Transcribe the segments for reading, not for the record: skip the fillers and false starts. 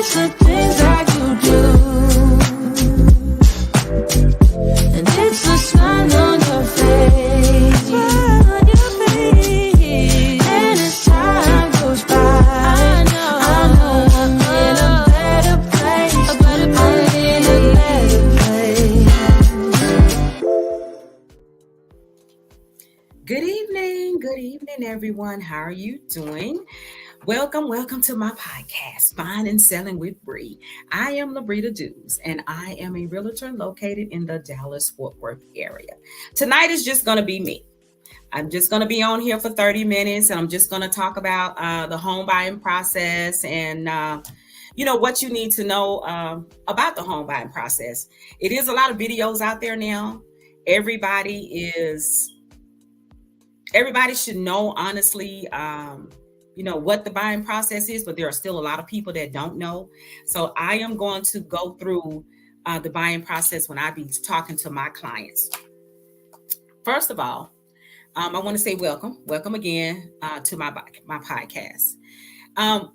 it's the things that you do, and it's the smile on your face, and as time goes by, I know I'm in a better place, I'm in a better place. Good evening, everyone. How are you doing? Welcome to my podcast, Buying and Selling with Bree. I am Labrita, and I am a realtor located in the Dallas-Fort Worth area. Tonight is just going to be me. I'm just going to be on here for 30 minutes, and I'm just going to talk about the home buying process and what you need to know about the home buying process. It is a lot of videos out there now. Everybody should know, honestly, what the buying process is, but there are still a lot of people that don't know. So I am going to go through the buying process when I be talking to my clients. First of all, I want to say welcome again to my podcast.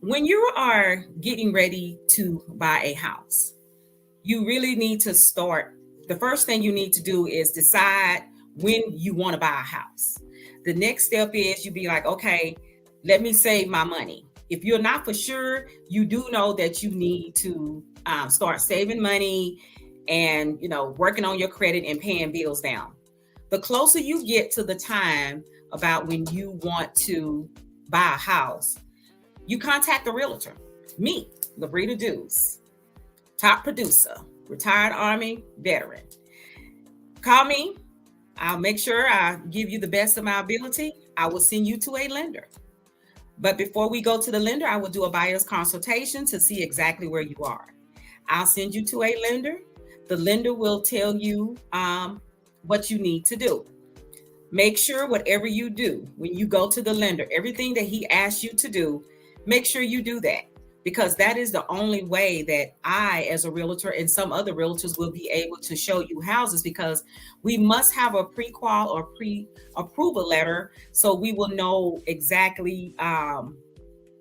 When you are getting ready to buy a house, you really need to start. The first thing you need to do is decide when you want to buy a house. The next step is you be like, okay, let me save my money. If you're not for sure, you do know that you need to start saving money and, working on your credit and paying bills down. The closer you get to the time about when you want to buy a house, you contact the realtor. Me, Labrita Dews, top producer, retired Army veteran. Call me. I'll make sure I give you the best of my ability. I will send you to a lender. But before we go to the lender, I will do a buyer's consultation to see exactly where you are. I'll send you to a lender. The lender will tell you what you need to do. Make sure whatever you do, when you go to the lender, everything that he asks you to do, make sure you do that. Because that is the only way that I, as a realtor, and some other realtors will be able to show you houses, because we must have a pre-qual or pre-approval letter so we will know exactly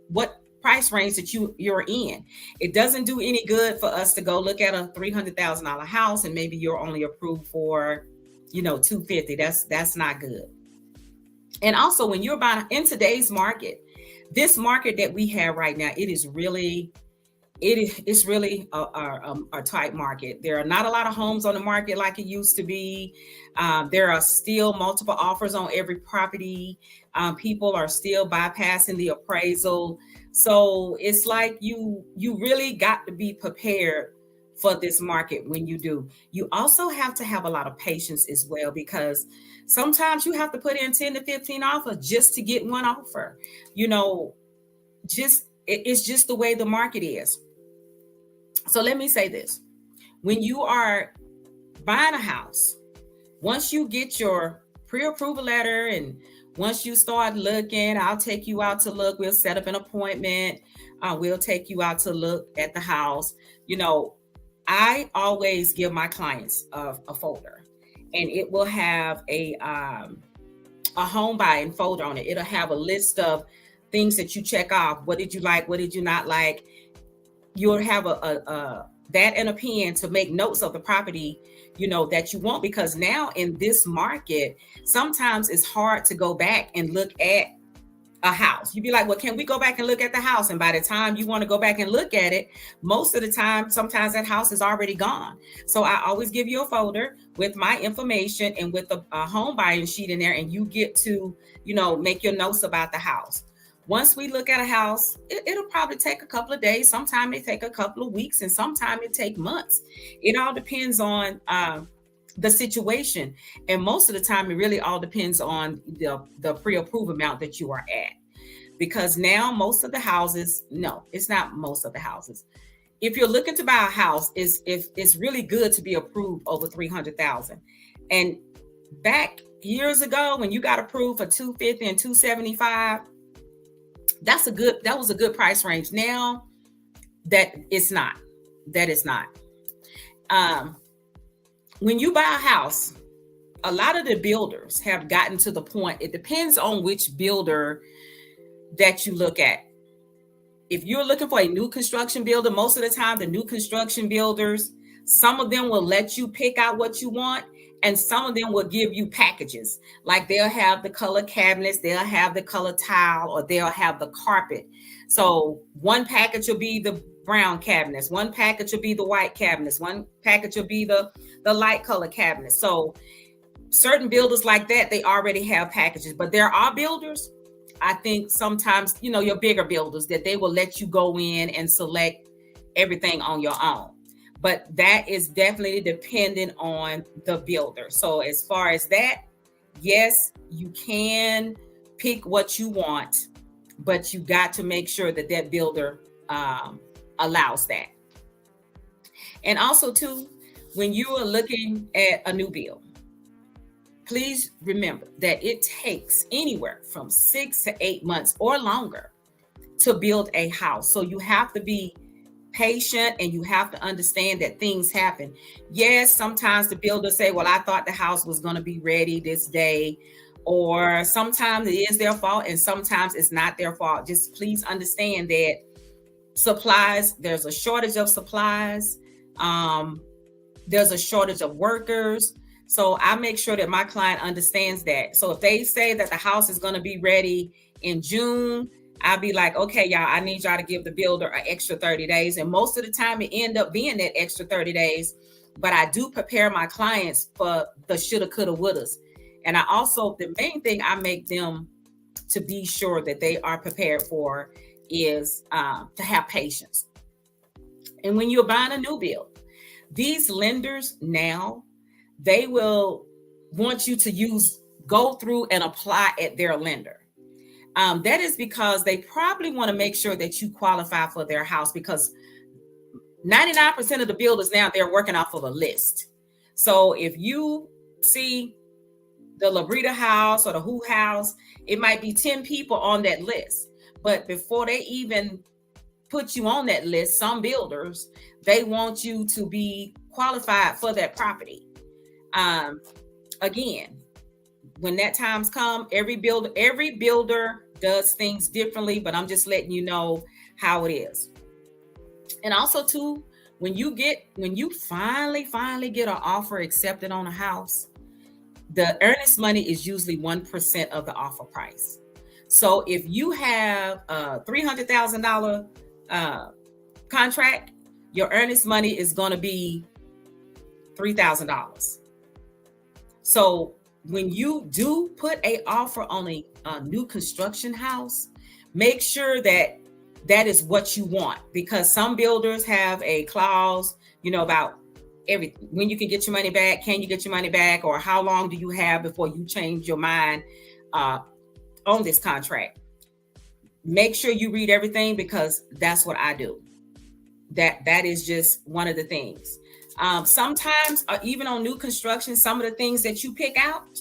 what price range that you're in. It doesn't do any good for us to go look at a $300,000 house and maybe you're only approved for, $250,000. That's not good. And also, when you're buying in today's market, this market that we have right now, it's really a tight market. There are not a lot of homes on the market like it used to be. There are still multiple offers on every property. People are still bypassing the appraisal. So it's like you really got to be prepared for this market when you do. You also have to have a lot of patience as well, because sometimes you have to put in 10 to 15 offers just to get one offer. It's just the way the market is. So let me say this. When you are buying a house, once you get your pre-approval letter and once you start looking, I'll take you out to look. We'll set up an appointment. We'll take you out to look at the house. I always give my clients a folder, and it will have a home buying folder on it. It'll have a list of things that you check off. What did you like? What did you not like? You'll have a that and a pen to make notes of the property, that you want, because now in this market, sometimes it's hard to go back and look at a house. You'd be like, well, can we go back and look at the house? And by the time you want to go back and look at it, most of the time, sometimes that house is already gone. So I always give you a folder with my information and with a home buying sheet in there, and you get to, make your notes about the house. Once we look at a house, it'll probably take a couple of days. Sometimes it take a couple of weeks, and sometimes it take months. It all depends on the situation. And most of the time, it really all depends on the pre-approval amount that you are at. Because now most of the houses, no, it's not most of the houses. If you're looking to buy a house, it's really good to be approved over $300,000. And back years ago, when you got approved for $250,000 and $275,000, that was a good price range. Now that is not. When you buy a house, a lot of the builders have gotten to the point, it depends on which builder that you look at. if you're looking for a new construction builder, most of the time, the new construction builders, some of them will let you pick out what you want, and some of them will give you packages. Like they'll have the color cabinets, they'll have the color tile, or they'll have the carpet. So one package will be the brown cabinets, one package will be the white cabinets, one package will be the light color cabinets. So certain builders like that, they already have packages. But there are builders, I think sometimes, your bigger builders, that they will let you go in and select everything on your own. But that is definitely dependent on the builder. So as far as that, yes, you can pick what you want, but you got to make sure that that builder allows that. And also too, when you are looking at a new build, please remember that it takes anywhere from 6 to 8 months or longer to build a house. So you have to be patient, and you have to understand that things happen. Yes, sometimes the builders say, well, I thought the house was going to be ready this day, or sometimes it is their fault and sometimes it's not their fault. Just please understand that supplies, there's a shortage of supplies. There's a shortage of workers. So I make sure that my client understands that. So if they say that the house is going to be ready in June, I'll be like, okay, y'all, I need y'all to give the builder an extra 30 days. And most of the time it end up being that extra 30 days. But I do prepare my clients for the shoulda, coulda, wouldas. And I also, the main thing I make them to be sure that they are prepared for is to have patience. And when you're buying a new build, these lenders now, they will want you to go through and apply at their lender. That is because they probably want to make sure that you qualify for their house, because 99% of the builders now, they're working off of a list. So if you see the Labrita house or the Who house, it might be 10 people on that list. But before they even put you on that list, some builders, they want you to be qualified for that property. Again, when that time's come, every builder does things differently, but I'm just letting you know how it is. And also too, when you finally get an offer accepted on a house, the earnest money is usually 1% of the offer price. So if you have a $300,000 contract, your earnest money is going to be $3,000. So when you do put an offer on a new construction house, make sure that that is what you want, because some builders have a clause, about everything. When you can get your money back, can you get your money back, or how long do you have before you change your mind on this contract? Make sure you read everything, because that's what I do. That is just one of the things. Sometimes, even on new construction, some of the things that you pick out,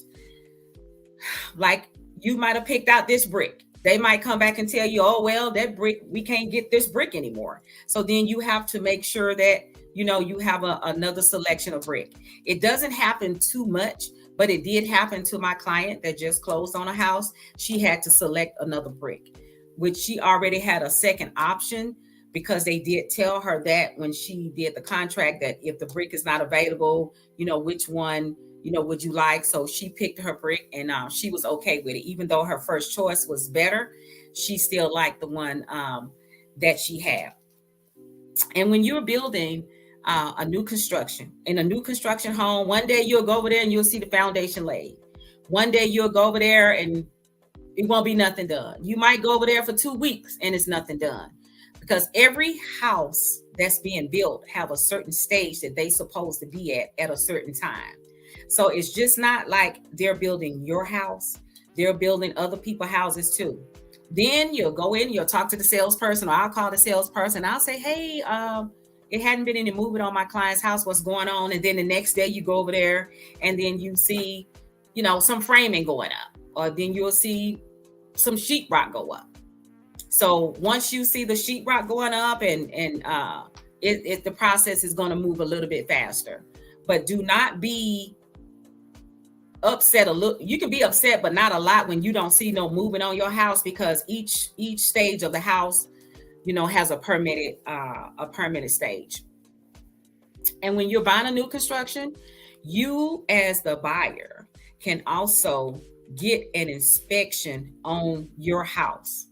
like you might have picked out this brick. They might come back and tell you, oh, well, that brick, we can't get this brick anymore. So then you have to make sure that, you have another selection of brick. It doesn't happen too much, but it did happen to my client that just closed on a house. She had to select another brick, which she already had a second option, because they did tell her that when she did the contract, that if the brick is not available, which one, would you like? So she picked her brick, and she was okay with it. Even though her first choice was better, she still liked the one that she had. And when you're building a new construction home, one day you'll go over there and you'll see the foundation laid. One day you'll go over there and it won't be nothing done. You might go over there for 2 weeks and it's nothing done. Because every house that's being built have a certain stage that they supposed to be at a certain time. So it's just not like they're building your house. They're building other people's houses too. Then you'll go in, you'll talk to the salesperson, or I'll call the salesperson. I'll say, hey, it hadn't been any movement on my client's house. What's going on? And then the next day you go over there and then you see, some framing going up, or then you'll see some sheetrock go up. So once you see the sheetrock going up, and the process is going to move a little bit faster. But do not be upset a little. You can be upset, but not a lot, when you don't see no movement on your house, because each stage of the house, has a permitted stage. And when you're buying a new construction, you as the buyer can also get an inspection on your house.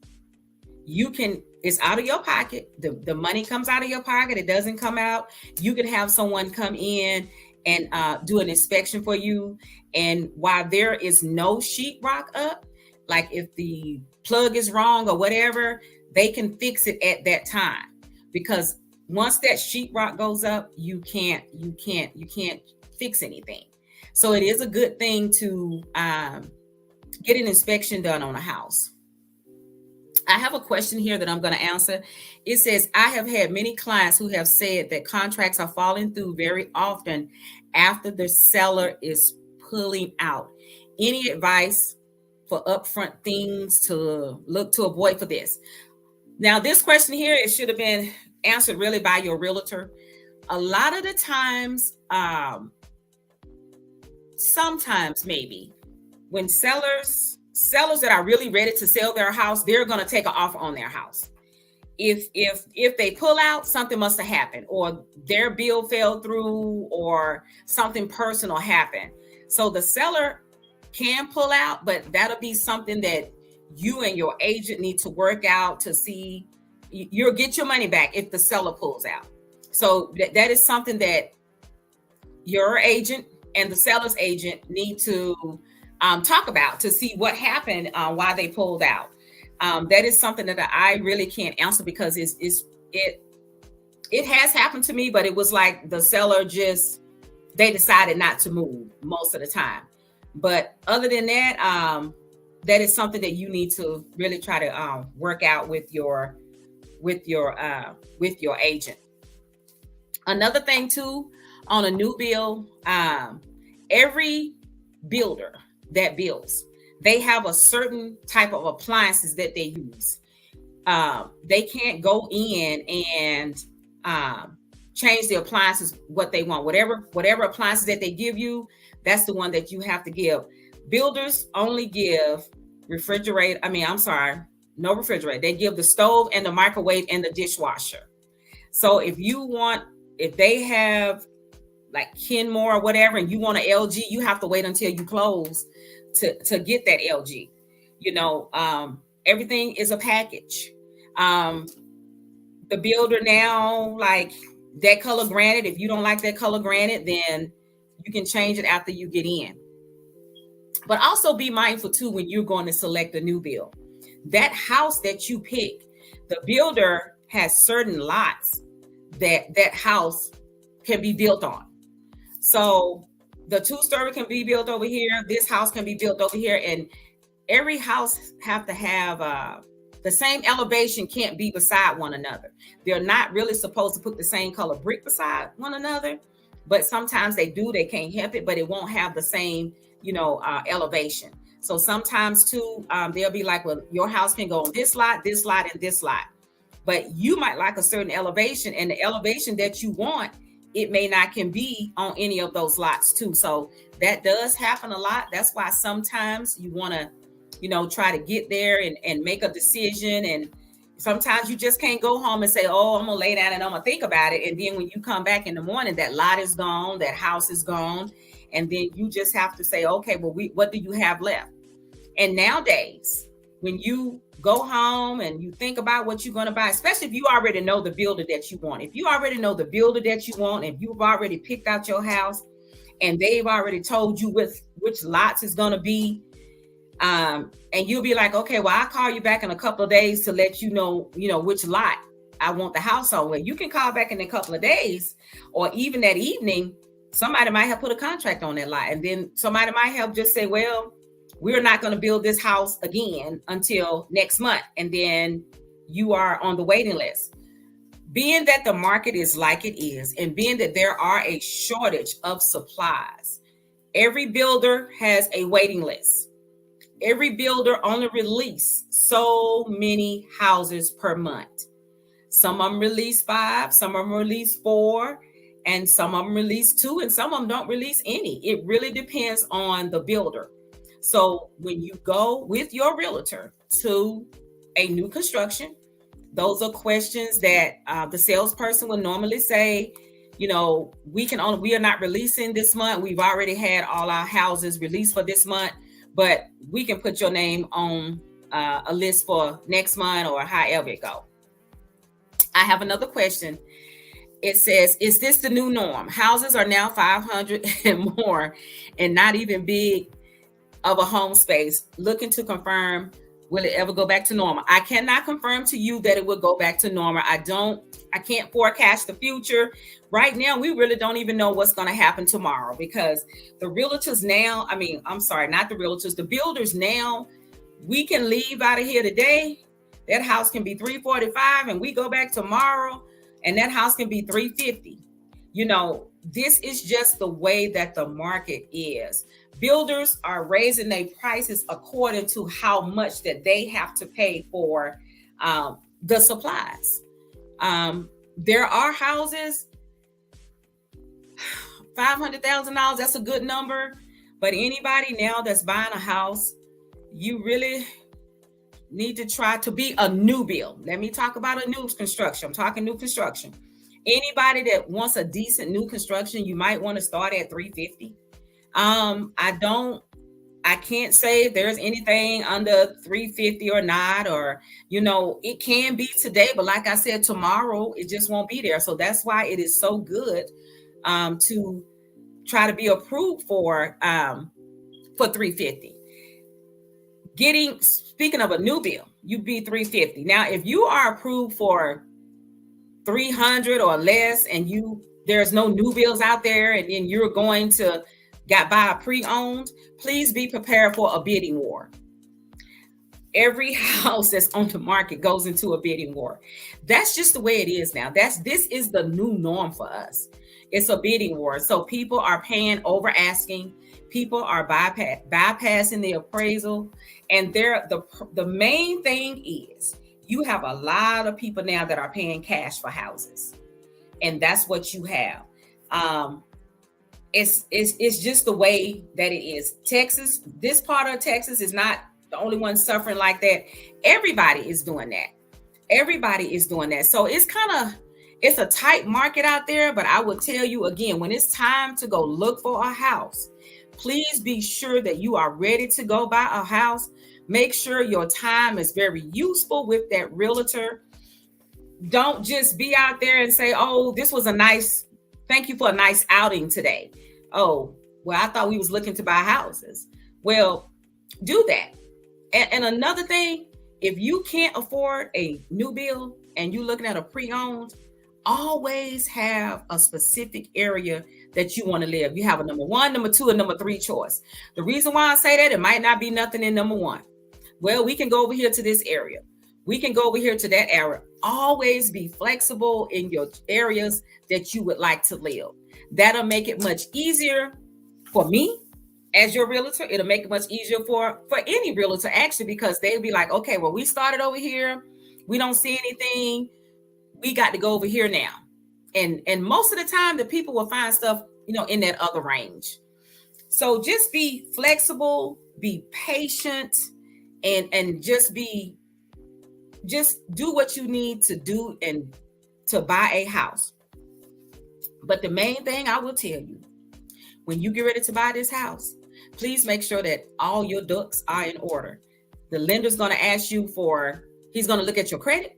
It's out of your pocket. The money comes out of your pocket. It doesn't come out. You can have someone come in and do an inspection for you. And while there is no sheetrock up, like if the plug is wrong or whatever, they can fix it at that time. Because once that sheetrock goes up, you can't fix anything. So it is a good thing to get an inspection done on a house. I have a question here that I'm going to answer. It says, I have had many clients who have said that contracts are falling through very often after the seller is pulling out. Any advice for upfront things to look to avoid for this? Now, this question here, it should have been answered really by your realtor. A lot of the times, sometimes maybe, when sellers that are really ready to sell their house, they're going to take an offer on their house. If they pull out, something must have happened, or their bill fell through, or something personal happened. So the seller can pull out, but that'll be something that you and your agent need to work out to see. You'll get your money back if the seller pulls out. So that is something that your agent and the seller's agent need to talk about to see what happened, why they pulled out. That is something that I really can't answer, because it has happened to me, but it was like the seller they decided not to move most of the time. But other than that, that is something that you need to really try to work out with your agent. Another thing too, on a new build, every builder that builds, they have a certain type of appliances that they use. They can't go in and change the appliances what they want. Whatever appliances that they give you, that's the one that you have to give. Builders only give no refrigerator. They give the stove and the microwave and the dishwasher. So if they have like Kenmore or whatever, and you want an LG, you have to wait until you close to get that LG. Everything is a package. The builder now, like that color granite, if you don't like that color granite, then you can change it after you get in. But also be mindful too, when you're going to select a new build, that house that you pick, the builder has certain lots that house can be built on. So the 2-story can be built over here. This house can be built over here. And every house have to have the same elevation, can't be beside one another. They're not really supposed to put the same color brick beside one another, but sometimes they do. They can't help it, but it won't have the same, elevation. So sometimes too, they'll be like, well, your house can go on this lot, and this lot. But you might like a certain elevation, and the elevation that you want, it may not can be on any of those lots too. So that does happen a lot. That's why sometimes you want to, try to get there and make a decision. And sometimes you just can't go home and say, oh, I'm going to lay down and I'm going to think about it. And then when you come back in the morning, that lot is gone, that house is gone. And then you just have to say, okay, well, what do you have left? And nowadays, when you go home and you think about what you're going to buy, especially if you already know the builder that you want, if you already know the builder that you want, and you've already picked out your house and they've already told you which lots is going to be, and you'll be like, okay, well, I'll call you back in a couple of days to let you know, which lot I want the house on. Well, you can call back in a couple of days, or even that evening, somebody might have put a contract on that lot. And then somebody might have just say, well, we're not going to build this house again until next month. And then you are on the waiting list. Being that the market is like it is, and being that there are a shortage of supplies, every builder has a waiting list. Every builder only release so many houses per month. Some of them release 5, some of them release 4, and some of them release 2, and some of them don't release any. It really depends on the builder. So when you go with your realtor to a new construction, Those are questions that the salesperson will normally say, we are not releasing this month. We've already had all our houses released for this month, but we can put your name on a list for next month or however it go. I have another question. It says, is this the new norm? Houses are now 500 and more and not even big of a home space. Looking to confirm, will it ever go back to normal? I cannot confirm to you that it will go back to normal. I can't forecast the future. Right now, we really don't even know what's going to happen tomorrow, because the realtors now, not the realtors, the builders now, we can leave out of here today. That house can be 345 and we go back tomorrow and that house can be 350. This is just the way that the market is. Builders are raising their prices according to how much that they have to pay for the supplies. There are houses, $500,000, that's a good number. But anybody now that's buying a house, you really need to try to be a new build. Let me talk about a new construction. I'm talking new construction. Anybody that wants a decent new construction, you might want to start at 350. I can't say if there's anything under 350 or not, or, it can be today, but like I said, tomorrow, it just won't be there. So that's why it is so good to try to be approved for 350. Speaking of a new bill, you be 350. Now, if you are approved for 300 or less and there's no new bills out there, and then you're going to buy a pre-owned, please be prepared for a bidding war. Every house that's on the market goes into a bidding war. That's just the way it is now. This is the new norm for us. It's a bidding war. So people are paying over asking. People are bypassing the appraisal. And the main thing is, you have a lot of people now that are paying cash for houses. And that's what you have. It's just the way that it is. Texas, this part of Texas is not the only one suffering like that. Everybody is doing that. Everybody is doing that. So it's a tight market out there, but I will tell you again, when it's time to go look for a house, please be sure that you are ready to go buy a house. Make sure your time is very useful with that realtor. Don't just be out there and say, oh, thank you for a nice outing today. Oh, well, I thought we was looking to buy houses. Well, do that. And another thing, if you can't afford a new build and you're looking at a pre-owned, always have a specific area that you want to live. You have a number 1, number 2, and number 3 choice. The reason why I say that, it might not be nothing in number 1. Well, we can go over here to this area. We can go over here to that area. Always be flexible in your areas that you would like to live. That'll make it much easier for me as your realtor. It'll make it much easier for any realtor, actually, because they'll be like, okay, well, we started over here. We don't see anything. We got to go over here now. And most of the time, the people will find stuff, in that other range. So just be flexible, be patient, and just do what you need to do and to buy a house. But the main thing I will tell you, when you get ready to buy this house, please make sure that all your ducks are in order. The lender's going to ask you he's going to look at your credit.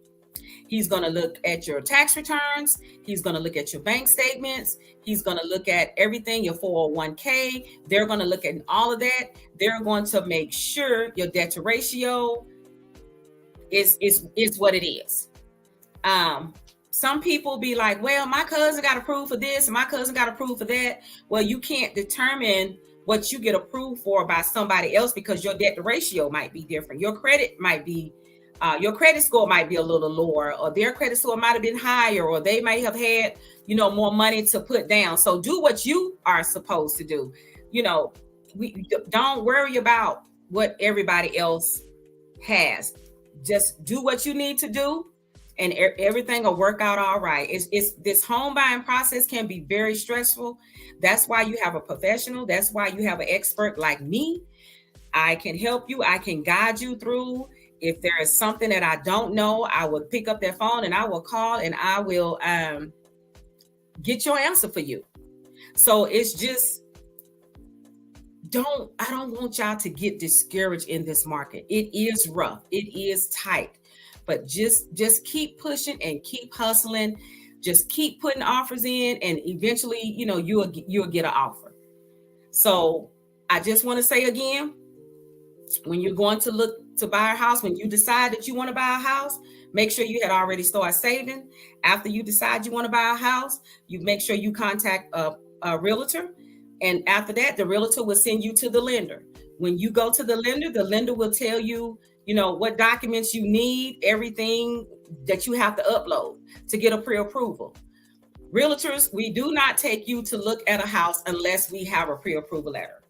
He's going to look at your tax returns. He's going to look at your bank statements. He's going to look at everything, your 401k. They're going to look at all of that. They're going to make sure your debt to ratio is what it is. Some people be like, well, my cousin got approved for this and my cousin got approved for that. Well, you can't determine what you get approved for by somebody else, because your debt to ratio might be different. Your credit might be your credit score might be a little lower, or their credit score might have been higher, or they may have had, more money to put down. So do what you are supposed to do. We don't worry about what everybody else has. Just do what you need to do, and everything will work out all right. It's this home buying process can be very stressful. That's why you have a professional. That's why you have an expert like me. I can help you. I can guide you through. If there is something that I don't know, I will pick up that phone and I will call and I will get your answer for you. So it's just, I don't want y'all to get discouraged in this market. It is rough. It is tight, but just keep pushing and keep hustling. Just keep putting offers in, and eventually, you'll get an offer. So I just want to say again, when you're going to look to buy a house, when you decide that you want to buy a house, make sure you had already started saving. After you decide you want to buy a house, you make sure you contact a realtor. And after that, the realtor will send you to the lender. When you go to the lender will tell you, what documents you need, everything that you have to upload to get a pre-approval. Realtors, we do not take you to look at a house unless we have a pre-approval letter.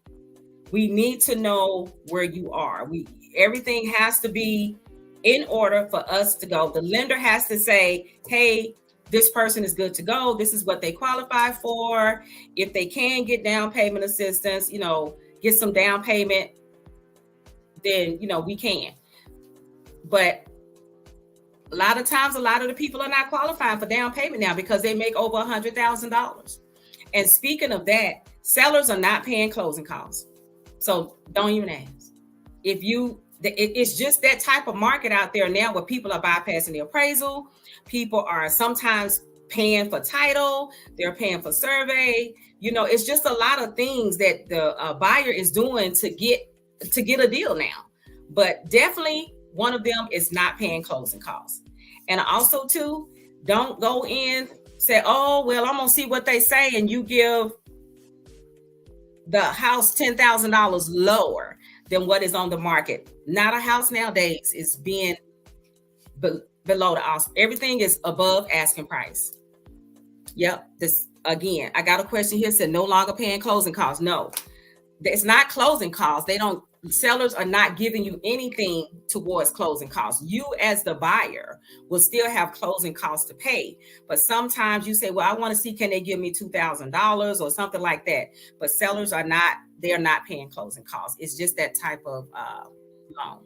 We need to know where you are. Everything has to be in order for us to go. The lender has to say, hey, this person is good to go. This is what they qualify for. If they can get down payment assistance, get some down payment, then, we can. But a lot of times, a lot of the people are not qualifying for down payment now because they make over $100,000. And speaking of that, sellers are not paying closing costs. So don't even ask. It's just that type of market out there now where people are bypassing the appraisal. People are sometimes paying for title. They're paying for survey. It's just a lot of things that the buyer is doing to get a deal now. But definitely one of them is not paying closing costs. And also too, don't go in, say, oh, well, I'm going to see what they say. And you give the house $10,000 lower than what is on the market. Not a house nowadays is being below the house. Everything is above asking price. Yep. This again, I got a question here. Said no longer paying closing costs. No, it's not closing costs. Sellers are not giving you anything towards closing costs. You as the buyer will still have closing costs to pay. But sometimes you say, well, I want to see, can they give me $2,000 or something like that? But sellers they're not paying closing costs. It's just that type of loan.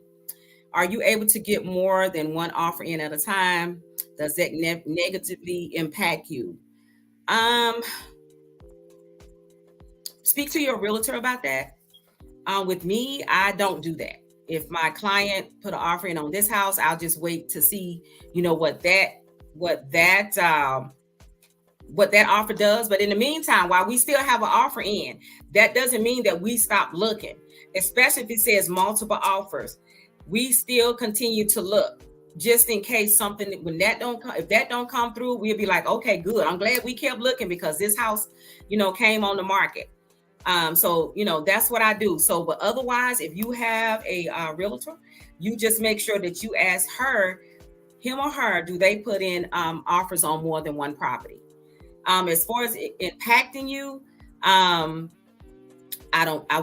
Are you able to get more than one offer in at a time? Does that negatively impact you? Speak to your realtor about that. With me, I don't do that. If my client put an offer in on this house, I'll just wait to see, what that offer does. But in the meantime, while we still have an offer in, that doesn't mean that we stop looking, especially if it says multiple offers. We still continue to look just in case something, if that don't come through, we'll be like, okay, good. I'm glad we kept looking because this house, came on the market. So, that's what I do. So, but otherwise, if you have a realtor, you just make sure that you ask him or her, do they put in offers on more than one property? As far as impacting you, I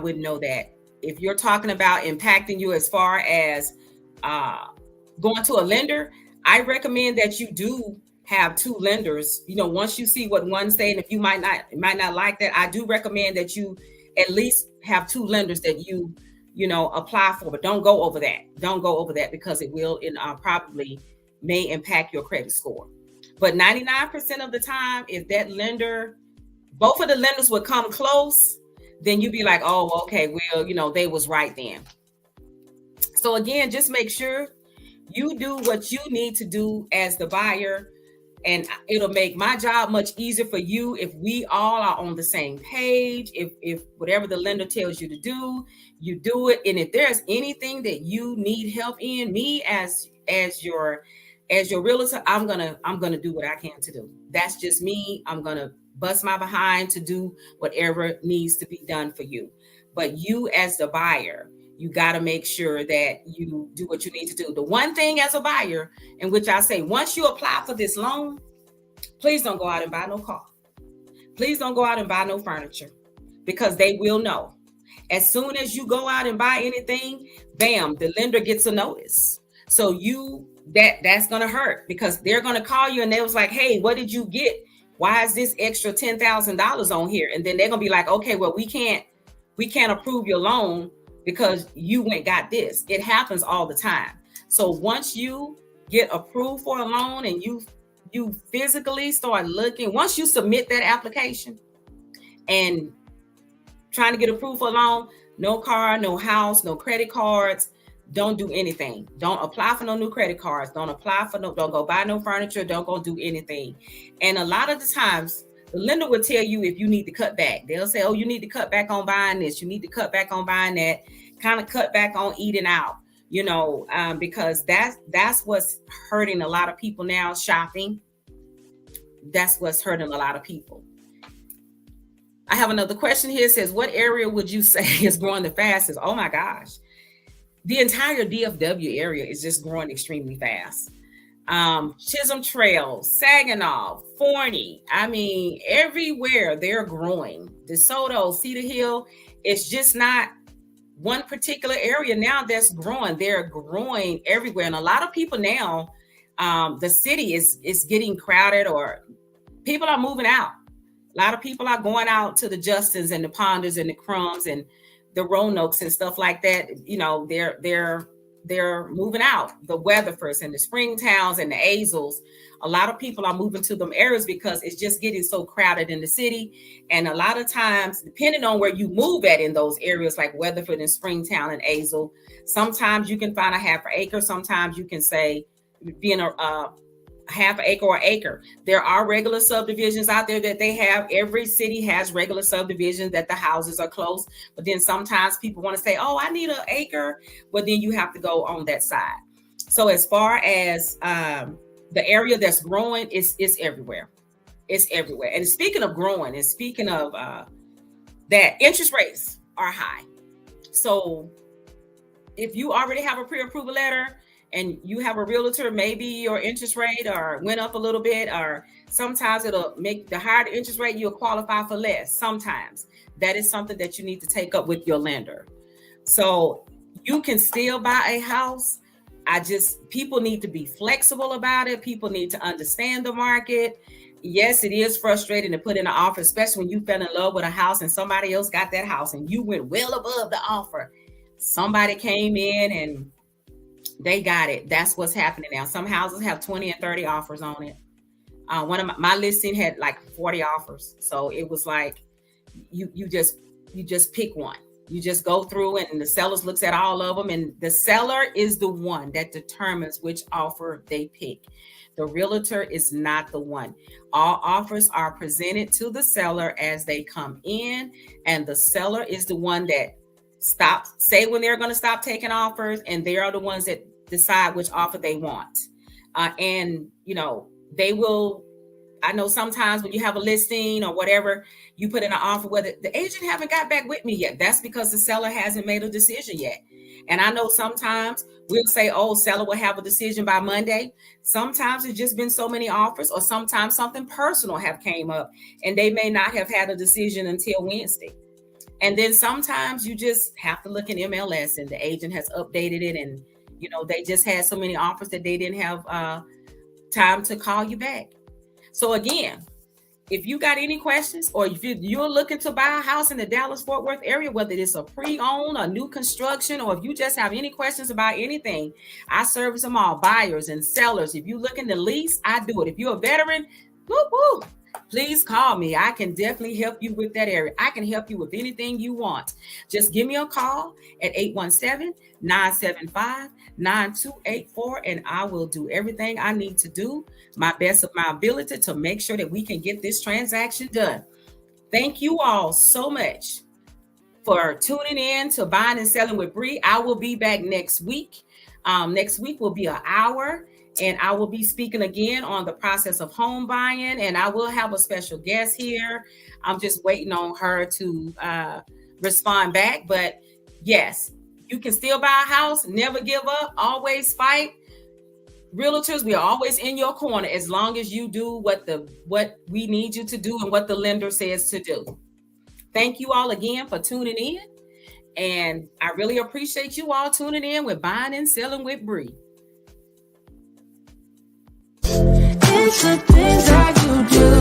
wouldn't know that. If you're talking about impacting you as far as going to a lender, I recommend that you do have two lenders. Once you see what one's saying, if you might not like that, I do recommend that you at least have two lenders that you apply for, but don't go over that because it will probably may impact your credit score. But 99% of the time, if that lender, both of the lenders would come close, then you'd be like, oh, okay, well, they was right then. So again, just make sure you do what you need to do as the buyer. And it'll make my job much easier for you if we all are on the same page. If whatever the lender tells you to do, you do it. And if there's anything that you need help in, me as your realtor, I'm gonna do what I can to do. That's just me. I'm gonna bust my behind to do whatever needs to be done for you. But you as the buyer, you got to make sure that you do what you need to do. The one thing as a buyer, in which I say, once you apply for this loan, please don't go out and buy no car. Please don't go out and buy no furniture, because they will know. As soon as you go out and buy anything, bam, the lender gets a notice. So that's going to hurt, because they're going to call you and they was like, hey, what did you get? Why is this extra $10,000 on here? And then they're going to be like, okay, well, we can't approve your loan because you went got this. It happens all the time. So once you get approved for a loan and you physically start looking, once you submit that application and trying to get approved for a loan, no car, no house, no credit cards, don't do anything. Don't apply for no new credit cards. Don't go buy no furniture. Don't go do anything. And a lot of the times, the lender will tell you if you need to cut back. They'll say, oh, you need to cut back on buying this. You need to cut back on buying that. Kind of cut back on eating out, because that's what's hurting a lot of people now, shopping. That's what's hurting a lot of people. I have another question here. It says, what area would you say is growing the fastest? Oh my gosh. The entire DFW area is just growing extremely fast. Chisholm Trail, Saginaw, Forney. I mean, everywhere they're growing. DeSoto, Cedar Hill, it's just not one particular area now that's growing. They're growing everywhere. And a lot of people now, the city is getting crowded, or people are moving out. A lot of people are going out to the Justins and the Ponders and the Crumbs and the Roanoke's and stuff like that. They're moving out. The Weatherfords and the Springtowns and the Azles. A lot of people are moving to them areas because it's just getting so crowded in the city. And a lot of times, depending on where you move at in those areas like Weatherford and Springtown and Azle, sometimes you can find a half an acre. Sometimes you can say being a half acre or acre. There are regular subdivisions out there that they have. Every city has regular subdivisions that the houses are close. But then sometimes people want to say, oh, I need an acre. Well, then you have to go on that side. So as far as the area that's growing, it's everywhere. It's everywhere. And speaking of growing, and speaking of that, interest rates are high. So if you already have a pre-approval letter, and you have a realtor, maybe your interest rate or went up a little bit, or sometimes it'll make the higher the interest rate, you'll qualify for less. Sometimes that is something that you need to take up with your lender. So you can still buy a house. People need to be flexible about it. People need to understand the market. Yes, it is frustrating to put in an offer, especially when you fell in love with a house and somebody else got that house and you went well above the offer. Somebody came in and they got it. That's what's happening now. Some houses have 20 and 30 offers on it. One of my listing had like 40 offers. So it was like, you just pick one. You just go through and the sellers looks at all of them, and the seller is the one that determines which offer they pick. The realtor is not the one. All offers are presented to the seller as they come in, and the seller is the one that say when they're going to stop taking offers, and they are the ones that decide which offer they want. They will. I know sometimes when you have a listing or whatever, you put in an offer where the agent haven't got back with me yet. That's because the seller hasn't made a decision yet. And I know sometimes we'll say, oh, seller will have a decision by Monday. Sometimes it's just been so many offers, or sometimes something personal have came up and they may not have had a decision until Wednesday. And then sometimes you just have to look in MLS and the agent has updated it, and they just had so many offers that they didn't have time to call you back. So again, if you got any questions, or if you're looking to buy a house in the Dallas-Fort Worth area, whether it's a pre-owned or new construction, or if you just have any questions about anything, I service them all, buyers and sellers. If you're looking to lease, I do it. If you're a veteran, whoop, please call me. I can definitely help you with that area. I can help you with anything you want. Just give me a call at 817-975-9284, and I will do everything I need to do, my best of my ability, to make sure that we can get this transaction done. Thank you all so much for tuning in to Buying and Selling with Bree. I will be back next week. Next week will be an hour. And I will be speaking again on the process of home buying. And I will have a special guest here. I'm just waiting on her to respond back. But yes, you can still buy a house. Never give up. Always fight. Realtors, we are always in your corner as long as you do what we need you to do and what the lender says to do. Thank you all again for tuning in. And I really appreciate you all tuning in with Buying and Selling with Bree. It's the things that you do.